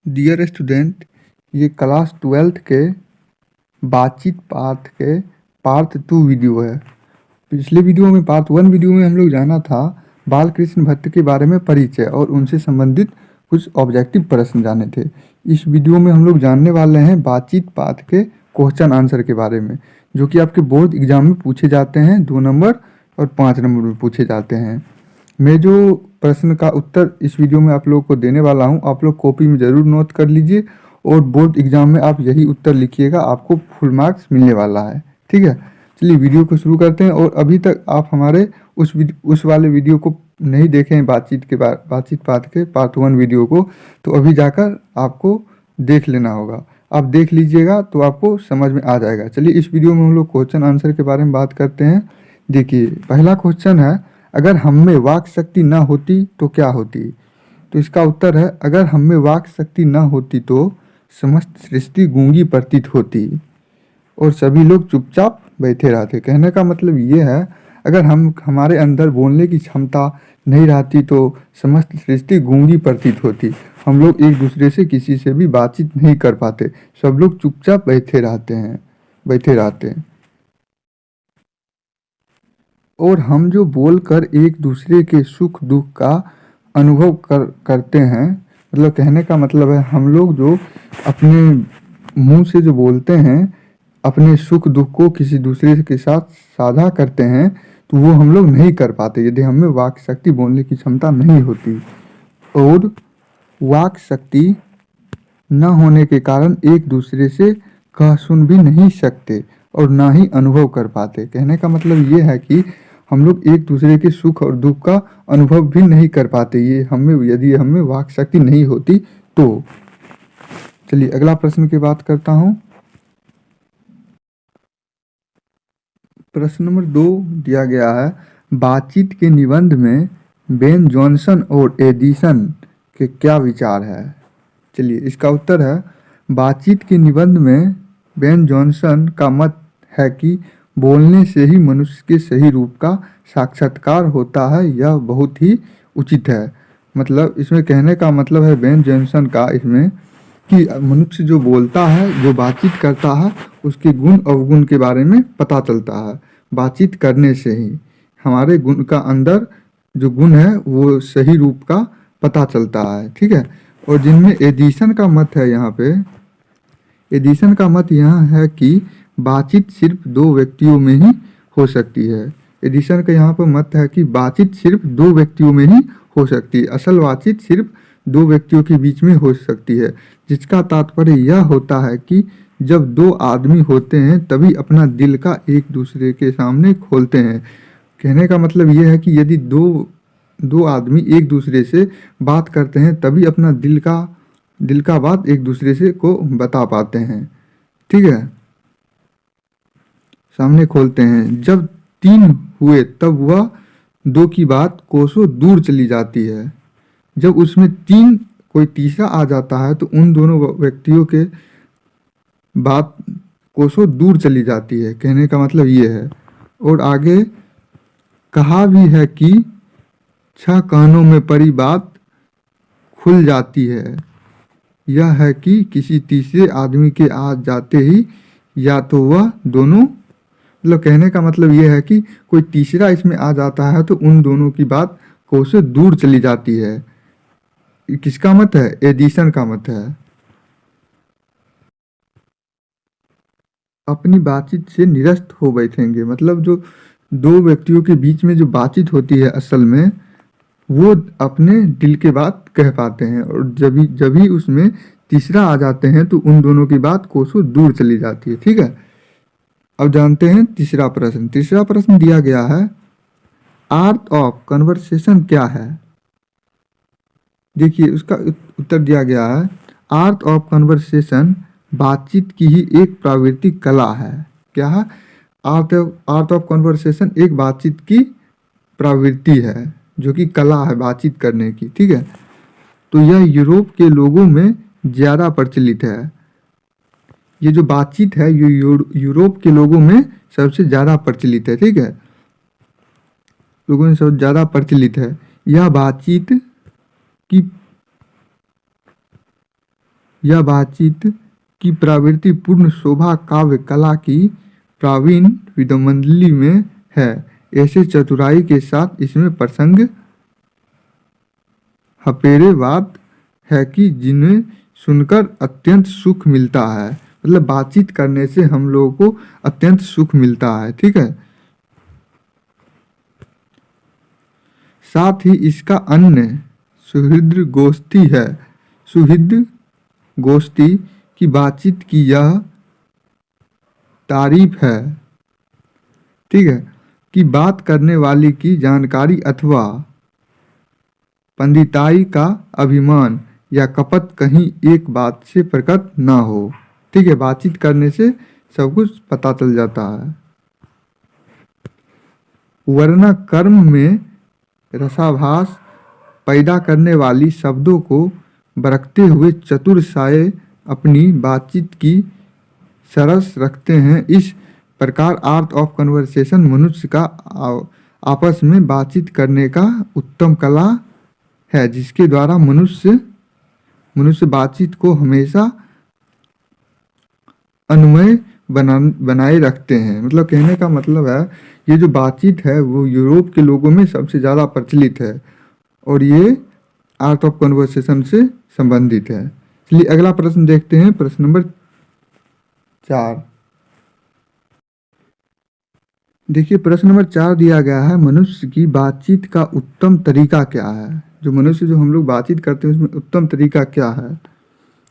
Dear student, ये class 12th के बातचीत पाठ के पार्ट 2 वीडियो है। पिछले वीडियो में पार्ट 1 वीडियो में हम लोग जाना था बाल कृष्ण भट्ट के बारे में परिचय और उनसे संबंधित कुछ ऑब्जेक्टिव प्रश्न जाने थे। इस वीडियो में हम लोग जानने वाले हैं बातचीत पाठ के क्वेश्चन आंसर के बारे में, जो कि आपके बोर्ड एग्जाम में पूछे जाते हैं। 2 नंबर और 5 नंबर में पूछे जाते हैं। मैं जो प्रश्न का उत्तर इस वीडियो में आप लोगों को देने वाला हूं, आप लोग कॉपी में ज़रूर नोट कर लीजिए और बोर्ड एग्जाम में आप यही उत्तर लिखिएगा, आपको फुल मार्क्स मिलने वाला है। ठीक है, चलिए वीडियो को शुरू करते हैं। और अभी तक आप हमारे उस वाले वीडियो को नहीं देखे हैं, बातचीत पाठ के पार्ट 1 वीडियो को, तो अभी जाकर आपको देख लेना होगा। आप देख लीजिएगा तो आपको समझ में आ जाएगा। चलिए इस वीडियो में हम लोग क्वेश्चन आंसर के बारे में बात करते हैं। देखिए पहला क्वेश्चन है, अगर हम में वाक शक्ति न होती तो क्या होती? तो इसका उत्तर है, अगर हम में वाक शक्ति न होती तो समस्त सृष्टि गूंगी प्रतीत होती और सभी लोग चुपचाप बैठे रहते। कहने का मतलब ये है, अगर हमारे अंदर बोलने की क्षमता नहीं रहती तो समस्त सृष्टि गूंगी प्रतीत होती। हम लोग एक दूसरे से किसी से भी बातचीत नहीं कर पाते, सब लोग चुपचाप बैठे रहते हैं। और हम जो बोलकर एक दूसरे के सुख दुख का अनुभव करते हैं, मतलब कहने का मतलब है हम लोग जो अपने मुंह से जो बोलते हैं, अपने सुख दुख को किसी दूसरे के साथ साझा करते हैं, तो वो हम लोग नहीं कर पाते यदि हमें वाक शक्ति, बोलने की क्षमता नहीं होती। और वाक शक्ति न होने के कारण एक दूसरे से कह सुन भी नहीं सकते और ना ही अनुभव कर पाते। कहने का मतलब ये है कि हम लोग एक दूसरे के सुख और दुख का अनुभव भी नहीं कर पाते, ये यदि हमें वाक शक्ति नहीं होती तो। चलिए अगला प्रश्न की बात करता हूँ। प्रश्न नंबर 2 दिया गया है, बातचीत के निबंध में बेन जॉनसन और एडिसन के क्या विचार है? चलिए इसका उत्तर है, बातचीत के निबंध में बेन जॉनसन का मत है कि बोलने से ही मनुष्य के सही रूप का साक्षात्कार होता है, यह बहुत ही उचित है। मतलब इसमें कहने का मतलब है बेन जॉनसन का इसमें कि मनुष्य जो बोलता है, जो बातचीत करता है, उसके गुण अवगुण के बारे में पता चलता है। बातचीत करने से ही हमारे गुण का अंदर जो गुण है वो सही रूप का पता चलता है। ठीक है, और जिनमें एडिसन का मत है, यहाँ पे एडिसन का मत यहाँ है कि बातचीत सिर्फ 2 व्यक्तियों में ही हो सकती है। एडिसन का यहाँ पर मत है कि बातचीत सिर्फ 2 व्यक्तियों में ही हो सकती है। असल बातचीत सिर्फ 2 व्यक्तियों के बीच में हो सकती है, जिसका तात्पर्य यह होता है कि जब 2 आदमी होते हैं तभी अपना दिल का एक दूसरे के सामने खोलते हैं। कहने का मतलब यह है कि यदि दो आदमी एक दूसरे से बात करते हैं तभी अपना दिल का बात एक दूसरे से को बता पाते हैं। ठीक है, सामने खोलते हैं। जब 3 हुए तब वह 2 की बात कोसों दूर चली जाती है। जब उसमें कोई तीसरा आ जाता है तो उन दोनों व्यक्तियों के बात कोसों दूर चली जाती है। कहने का मतलब ये है। और आगे कहा भी है कि 6 कानों में पड़ी बात खुल जाती है। यह है कि किसी तीसरे आदमी के आ जाते ही या तो वह दोनों, मतलब कहने का मतलब यह है कि कोई तीसरा इसमें आ जाता है तो उन दोनों की बात कोसों दूर चली जाती है। किसका मत है? एडिसन का मत है। अपनी बातचीत से निरस्त हो बैठेंगे, मतलब जो 2 व्यक्तियों के बीच में जो बातचीत होती है असल में वो अपने दिल के बात कह पाते हैं, और जब भी उसमें तीसरा आ जाते हैं तो उन दोनों की बात कोसों दूर चली जाती है। ठीक है, अब जानते हैं तीसरा प्रश्न। तीसरा प्रश्न दिया गया है, आर्ट ऑफ कन्वर्सेशन क्या है? देखिए उसका उत्तर दिया गया है, आर्ट ऑफ कन्वर्सेशन बातचीत की ही एक प्राकृतिक कला है। क्या है? आर्ट ऑफ कन्वर्सेशन एक बातचीत की प्रवृत्ति है, जो कि कला है बातचीत करने की। ठीक है, तो यह यूरोप के लोगों में ज़्यादा प्रचलित है। ये जो बातचीत है ये यूरोप के लोगों में सबसे ज़्यादा प्रचलित है। ठीक है, लोगों में सबसे ज़्यादा प्रचलित है। यह बातचीत की यह बातचीत की प्रवृत्ति पूर्ण शोभा काव्य कला की प्रावीण विद्वमंडली में है। ऐसे चतुराई के साथ इसमें प्रसंग हपेरे बात है कि जिन्हें सुनकर अत्यंत सुख मिलता है। मतलब बातचीत करने से हम लोगों को अत्यंत सुख मिलता है। ठीक है, साथ ही इसका अन्य सुहृद गोष्ठी है। सुहृद गोष्ठी की बातचीत की यह तारीफ है, ठीक है, कि बात करने वाले की जानकारी अथवा पंडिताई का अभिमान या कपट कहीं एक बात से प्रकट ना हो। ठीक है, बातचीत करने से सब कुछ पता चल जाता है। वरना कर्म में रसाभास पैदा करने वाली शब्दों को बरकते हुए चतुर साये अपनी बातचीत की सरस रखते हैं। इस प्रकार आर्ट ऑफ कन्वर्सेशन मनुष्य का आपस में बातचीत करने का उत्तम कला है, जिसके द्वारा मनुष्य बातचीत को हमेशा अनुमय बनाए रखते हैं। मतलब कहने का मतलब है ये जो बातचीत है वो यूरोप के लोगों में सबसे ज़्यादा प्रचलित है और ये आर्ट ऑफ कन्वर्सेशन से संबंधित है। चलिए अगला प्रश्न देखते हैं, प्रश्न नंबर 4। देखिए प्रश्न नंबर 4 दिया गया है, मनुष्य की बातचीत का उत्तम तरीका क्या है। जो मनुष्य जो हम लोग बातचीत करते हैं उसमें उत्तम तरीका क्या है,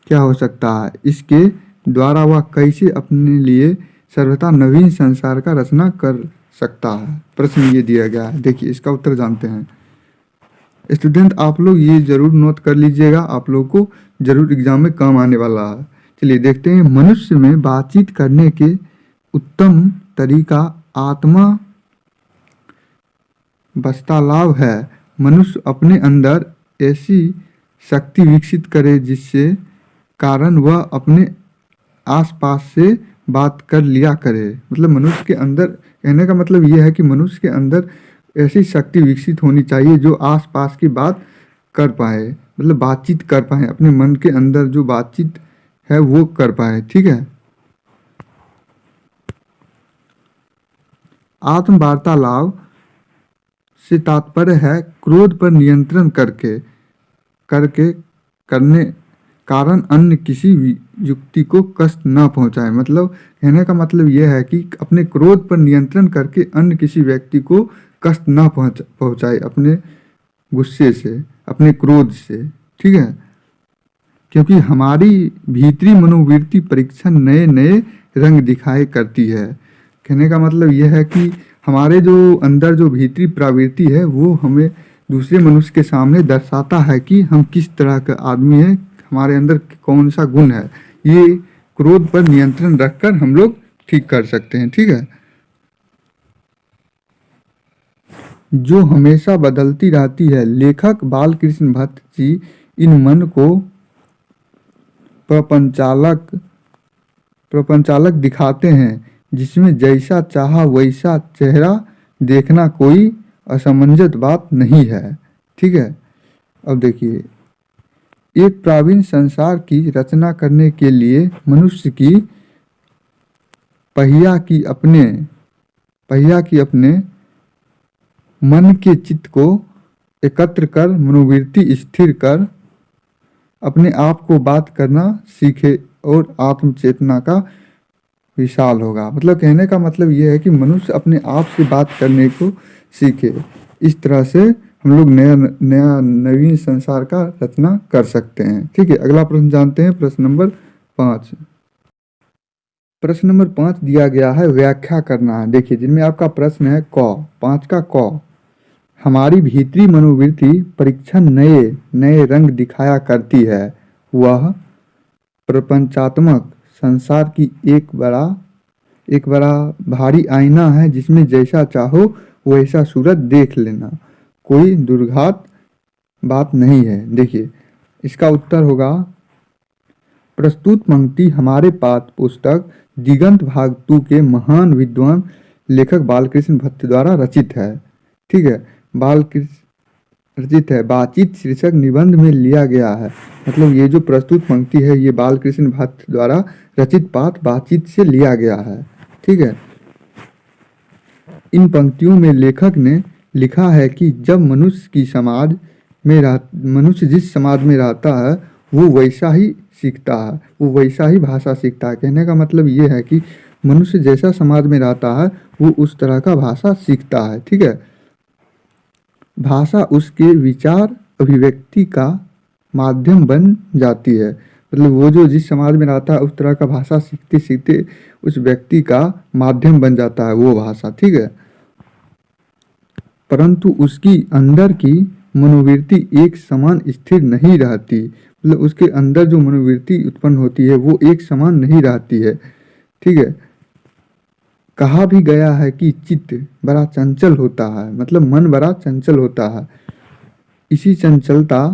क्या हो सकता है, इसके द्वारा वह कैसे अपने लिए सर्वथा नवीन संसार का रचना कर सकता है। प्रश्न ये दिया गया है, देखिए इसका उत्तर जानते हैं। स्टूडेंट आप लोग ये जरूर नोट कर लीजिएगा, आप लोग को जरूर एग्जाम में काम आने वाला है। चलिए देखते हैं, मनुष्य में बातचीत करने के उत्तम तरीका आत्मा वार्तालाप है। मनुष्य अपने अंदर ऐसी शक्ति विकसित करे जिससे कारण वह अपने आसपास से बात कर लिया करे। मतलब मनुष्य के अंदर, कहने का मतलब यह है कि मनुष्य के अंदर ऐसी शक्ति विकसित होनी चाहिए जो आसपास की बात कर पाए, मतलब बातचीत कर पाए, अपने मन के अंदर जो बातचीत है वो कर पाए। ठीक है, आत्म वार्तालाप से तात्पर्य है क्रोध पर नियंत्रण करने कारण अन्य किसी युक्ति को कष्ट ना पहुंचाए। मतलब कहने का मतलब यह है कि अपने क्रोध पर नियंत्रण करके अन्य किसी व्यक्ति को कष्ट ना पहुंचाए अपने गुस्से से, अपने क्रोध से। ठीक है, क्योंकि हमारी भीतरी मनोवृत्ति परीक्षण नए नए रंग दिखाई करती है। कहने का मतलब यह है कि हमारे जो अंदर जो भीतरी प्रवृत्ति है वो हमें दूसरे मनुष्य के सामने दर्शाता है कि हम किस तरह का आदमी है, हमारे अंदर कौन सा गुण है। ये क्रोध पर नियंत्रण रखकर हम लोग ठीक कर सकते हैं। ठीक है, जो हमेशा बदलती रहती है। लेखक बालकृष्ण भट्ट जी इन मन को प्रपंचालक दिखाते हैं, जिसमें जैसा चाहा वैसा चेहरा देखना कोई असमंजस बात नहीं है। ठीक है, अब देखिए, एक प्राचीन संसार की रचना करने के लिए मनुष्य की पहिया की अपने मन के चित्त को एकत्र कर मनोवृत्ति स्थिर कर अपने आप को बात करना सीखे और आत्मचेतना का विशाल होगा। मतलब कहने का मतलब यह है कि मनुष्य अपने आप से बात करने को सीखे। इस तरह से हम लोग नया नवीन संसार का रचना कर सकते हैं। ठीक है, अगला प्रश्न जानते हैं, प्रश्न नंबर 5। प्रश्न नंबर 5 दिया गया है, व्याख्या करना है। देखिए जिनमें आपका प्रश्न है क, 5 का क, हमारी भीतरी मनोवृत्ति परीक्षण नए नए रंग दिखाया करती है। वह प्रपंचात्मक संसार की एक बड़ा भारी आईना है, जिसमें जैसा चाहो वैसा सूरत देख लेना, कोई दुर्घात बात नहीं है। देखिए इसका उत्तर होगा, प्रस्तुत पंक्ति हमारे पाठ पुस्तक दिगंत भाग 2 के महान विद्वान लेखक बालकृष्ण भट्ट द्वारा रचित है। ठीक है, बालकृष्ण रचित है, बातचीत शीर्षक निबंध में लिया गया है। मतलब ये जो प्रस्तुत पंक्ति है ये बालकृष्ण भट्ट द्वारा रचित पाठ बातचीत से लिया गया है। ठीक है। इन पंक्तियों में लेखक ने लिखा है कि जब मनुष्य जिस समाज में रहता है वो वैसा ही सीखता है, वो वैसा ही भाषा सीखता है। कहने का मतलब ये है कि मनुष्य जैसा समाज में रहता है वो उस तरह का भाषा सीखता है। ठीक है। भाषा उसके विचार अभिव्यक्ति का माध्यम बन जाती है। मतलब वो जो जिस समाज में रहता है उस तरह का भाषा सीखते सीखते उस व्यक्ति का माध्यम बन जाता है वो भाषा। ठीक है। परंतु उसकी अंदर की मनोवृत्ति एक समान स्थिर नहीं रहती। मतलब उसके अंदर जो मनोवृत्ति उत्पन्न होती है वो एक समान नहीं रहती है। ठीक है। कहा भी गया है कि चित्त बड़ा चंचल होता है, मतलब मन बड़ा चंचल होता है। इसी चंचलता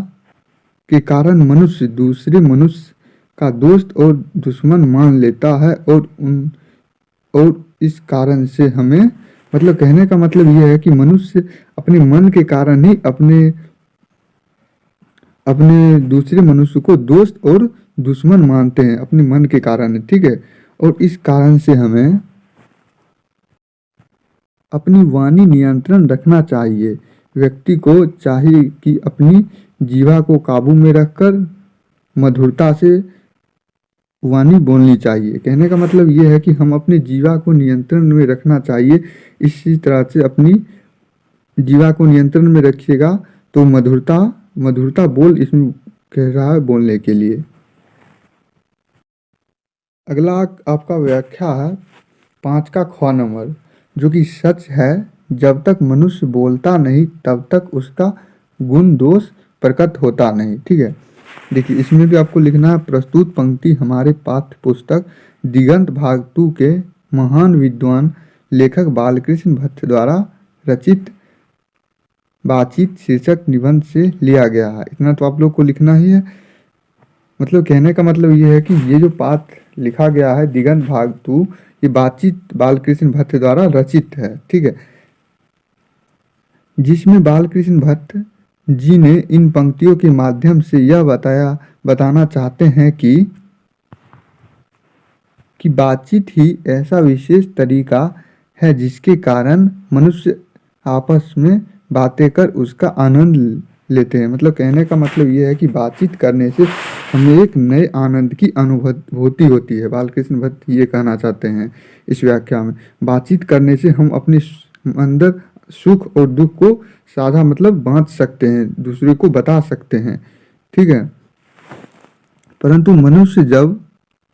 के कारण मनुष्य दूसरे मनुष्य का दोस्त और दुश्मन मान लेता है और इस कारण से हमें, मतलब कहने का मतलब यह है कि मनुष्य अपने मन के कारण ही अपने दूसरे मनुष्य को दोस्त और दुश्मन मानते हैं, अपने मन के कारण। ठीक है। और इस कारण से हमें अपनी वाणी नियंत्रण रखना चाहिए। व्यक्ति को चाहिए कि अपनी जीवा को काबू में रखकर मधुरता से वाणी बोलनी चाहिए। कहने का मतलब ये है कि हम अपनी जीवा को नियंत्रण में रखना चाहिए। इसी तरह से अपनी जीवा को नियंत्रण में रखिएगा तो मधुरता बोल इसमें कह रहा है बोलने के लिए। अगला आपका व्याख्या है 5 का ख नंबर, जो कि सच है जब तक मनुष्य बोलता नहीं तब तक उसका गुण दोष प्रकट होता नहीं। ठीक है। देखिए इसमें भी आपको लिखना है, प्रस्तुत पंक्ति हमारे पाठ्य पुस्तक दिगंत भाग 2 के महान विद्वान लेखक बालकृष्ण भट्ट द्वारा रचित बातचीत शीर्षक निबंध से लिया गया है। इतना तो आप लोग को लिखना ही है। मतलब कहने का मतलब ये है कि ये जो पाठ लिखा गया है दिगंत भाग 2 ये बातचीत बालकृष्ण भट्ट द्वारा रचित है। ठीक है। जिसमें बालकृष्ण भट्ट जी ने इन पंक्तियों के माध्यम से यह बताना चाहते हैं कि बातचीत ही ऐसा विशेष तरीका है जिसके कारण मनुष्य आपस में बातें कर उसका आनंद लेते हैं। मतलब कहने का मतलब ये है कि बातचीत करने से हमें एक नए आनंद की अनुभूति होती है। बालकृष्ण भट्ट ये कहना चाहते हैं इस व्याख्या में। बातचीत करने से हम अपने अंदर सुख और दुख को साझा मतलब बांट सकते हैं, दूसरे को बता सकते हैं। ठीक है। परंतु मनुष्य जब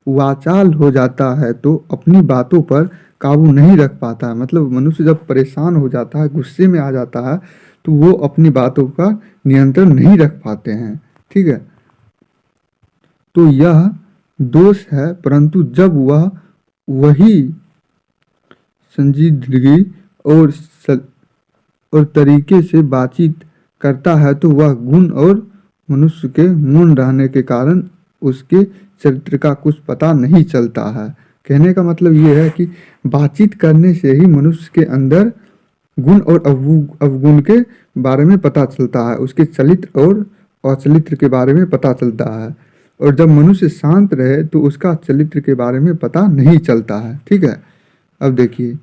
वाचाल हो जाता है तो अपनी बातों पर काबू नहीं रख पाता है। मतलब मनुष्य जब परेशान हो जाता है, गुस्से में आ जाता है तो वो अपनी बातों का नियंत्रण नहीं रख पाते हैं। ठीक है। तो यह दोष है। परंतु जब वह वही संजीदगी और तरीके से बातचीत करता है तो वह गुण और मनुष्य के मौन रहने के कारण उसके चरित्र का कुछ पता नहीं चलता है। कहने का मतलब ये है कि बातचीत करने से ही मनुष्य के अंदर गुण और अवगुण के बारे में पता चलता है, उसके चरित्र और अचरित्र के बारे में पता चलता है। और जब मनुष्य शांत रहे तो उसका चरित्र के बारे में पता नहीं चलता है। ठीक है। अब देखिए,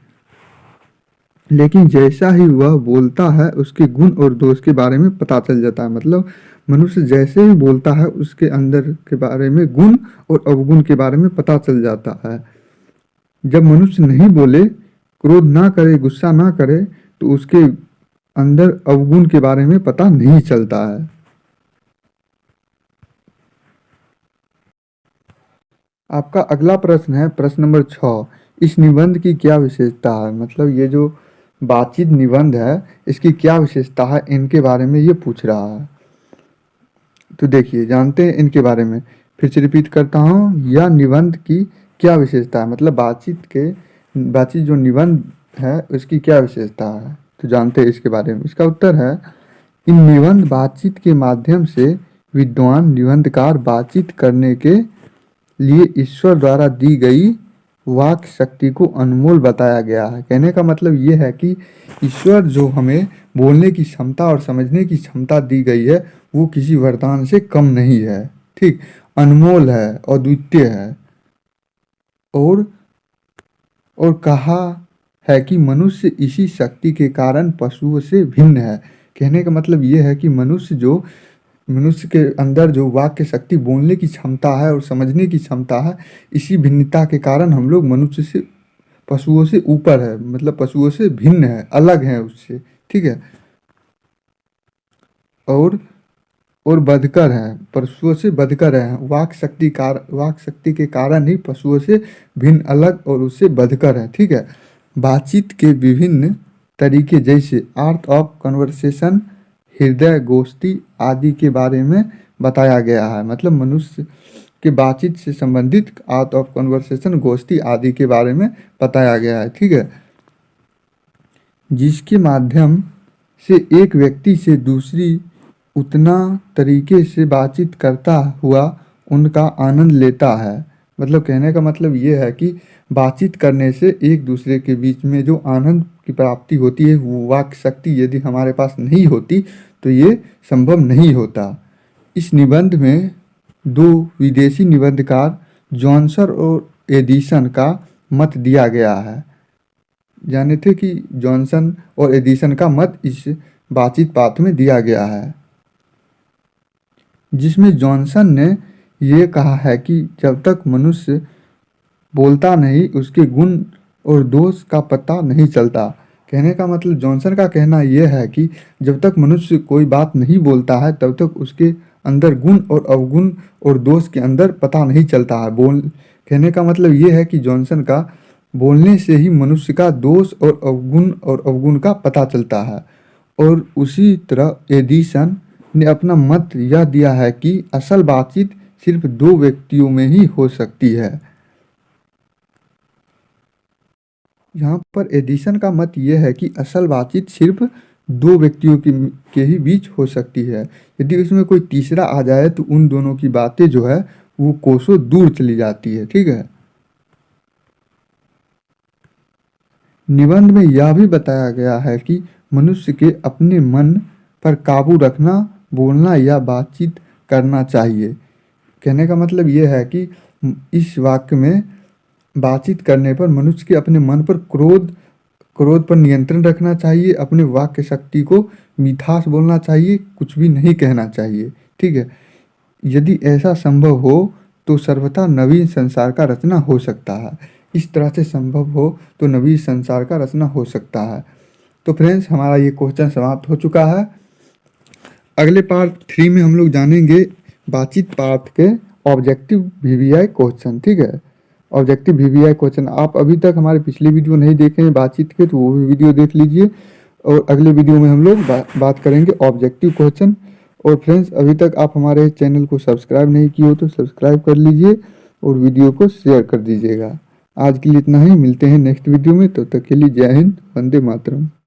लेकिन जैसा ही वह बोलता है उसके गुण और दोष के बारे में पता चल जाता है। मतलब मनुष्य जैसे ही बोलता है उसके अंदर के बारे में गुण और अवगुण के बारे में पता चल जाता है। जब मनुष्य नहीं बोले, क्रोध ना करे, गुस्सा ना करे तो उसके अंदर अवगुण के बारे में पता नहीं चलता है। आपका अगला प्रश्न है प्रश्न नंबर 6, इस निबंध की क्या विशेषता है। मतलब ये जो बातचीत निबंध है इसकी क्या विशेषता है, इनके बारे में ये पूछ रहा है। तो देखिए जानते हैं इनके बारे में। फिर से रिपीट करता हूँ, यह निबंध की क्या विशेषता है। मतलब बातचीत जो निबंध है उसकी क्या विशेषता है, तो जानते हैं इसके बारे में। इसका उत्तर है, इन निबंध बातचीत के माध्यम से विद्वान निबंधकार बातचीत करने के लिए ईश्वर द्वारा दी गई वाक शक्ति को अनमोल बताया गया है। कहने का मतलब ये है कि ईश्वर जो हमें बोलने की क्षमता और समझने की क्षमता दी गई है वो किसी वरदान से कम नहीं है, ठीक, अनमोल है, अद्वितीय है। और और कहा है कि मनुष्य इसी शक्ति के कारण पशुओं से भिन्न है। कहने का मतलब ये है कि मनुष्य के अंदर जो वाक्य शक्ति, बोलने की क्षमता है और समझने की क्षमता है, इसी भिन्नता के कारण हम लोग मनुष्य से, पशुओं से ऊपर है, मतलब पशुओं से भिन्न है, अलग है उससे, ठीक है। और और बदकर है, पशुओं से बदकर है, वाक शक्ति के कारण ही पशुओं से भिन्न, अलग और उससे बदकर है, ठीक है। बातचीत के विभिन्न तरीके जैसे आर्ट ऑफ कन्वर्सेशन, हृदय गोष्ठी आदि के बारे में बताया गया है। मतलब मनुष्य के बातचीत से संबंधित आर्ट ऑफ कन्वर्सेशन, गोष्ठी आदि के बारे में बताया गया है, ठीक है। जिसके माध्यम से एक व्यक्ति से दूसरी उतना तरीके से बातचीत करता हुआ उनका आनंद लेता है। मतलब कहने का मतलब ये है कि बातचीत करने से एक दूसरे के बीच में जो आनंद की प्राप्ति होती है, वो वाक शक्ति यदि हमारे पास नहीं होती तो ये संभव नहीं होता। इस निबंध में दो विदेशी निबंधकार जॉनसन और एडिसन का मत दिया गया है। जाने थे कि जॉनसन और एडिसन का मत इस बातचीत पाठ में दिया गया है, जिसमें जॉनसन ने ये कहा है कि जब तक मनुष्य बोलता नहीं उसके गुण और दोष का पता नहीं चलता। कहने का मतलब जॉनसन का कहना यह है कि जब तक मनुष्य कोई बात नहीं बोलता है तब तक उसके अंदर गुण और अवगुण और दोष के अंदर पता नहीं चलता है। कहने का मतलब ये है कि जॉनसन का बोलने से ही मनुष्य का दोष और अवगुण का पता चलता है। और उसी तरह एडिसन ने अपना मत यह दिया है कि असल बातचीत सिर्फ दो व्यक्तियों में ही हो सकती है। यहाँ पर एडिसन का मत यह है कि असल बातचीत सिर्फ दो व्यक्तियों के ही बीच हो सकती है। यदि उसमें कोई तीसरा आ जाए तो उन दोनों की बातें जो है वो कोसों दूर चली जाती है, ठीक है। निबंध में यह भी बताया गया है कि मनुष्य के अपने मन पर काबू रखना, बोलना या बातचीत करना चाहिए। कहने का मतलब यह है कि इस वाक्य में बातचीत करने पर मनुष्य के अपने मन पर क्रोध पर नियंत्रण रखना चाहिए, अपने वाक्य शक्ति को मिठास बोलना चाहिए, कुछ भी नहीं कहना चाहिए, ठीक है। यदि ऐसा संभव हो तो सर्वथा नवीन संसार का रचना हो सकता है। इस तरह से संभव हो तो नवीन संसार का रचना हो सकता है। तो फ्रेंड्स, हमारा ये क्वेश्चन समाप्त हो चुका है। अगले पार्ट 3 में हम लोग जानेंगे बातचीत पाठ के ऑब्जेक्टिव वीवीआई क्वेश्चन, ठीक है। ऑब्जेक्टिव वीवीआई क्वेश्चन आप अभी तक हमारे पिछले वीडियो नहीं देखे हैं बातचीत के, तो वो भी वीडियो देख लीजिए। और अगले वीडियो में हम लोग बात करेंगे ऑब्जेक्टिव क्वेश्चन। और फ्रेंड्स, अभी तक आप हमारे चैनल को सब्सक्राइब नहीं किए हो तो सब्सक्राइब कर लीजिए और वीडियो को शेयर कर दीजिएगा। आज के लिए इतना ही, मिलते हैं नेक्स्ट वीडियो में। तब तक के लिए जय हिंद, वंदे मातरम।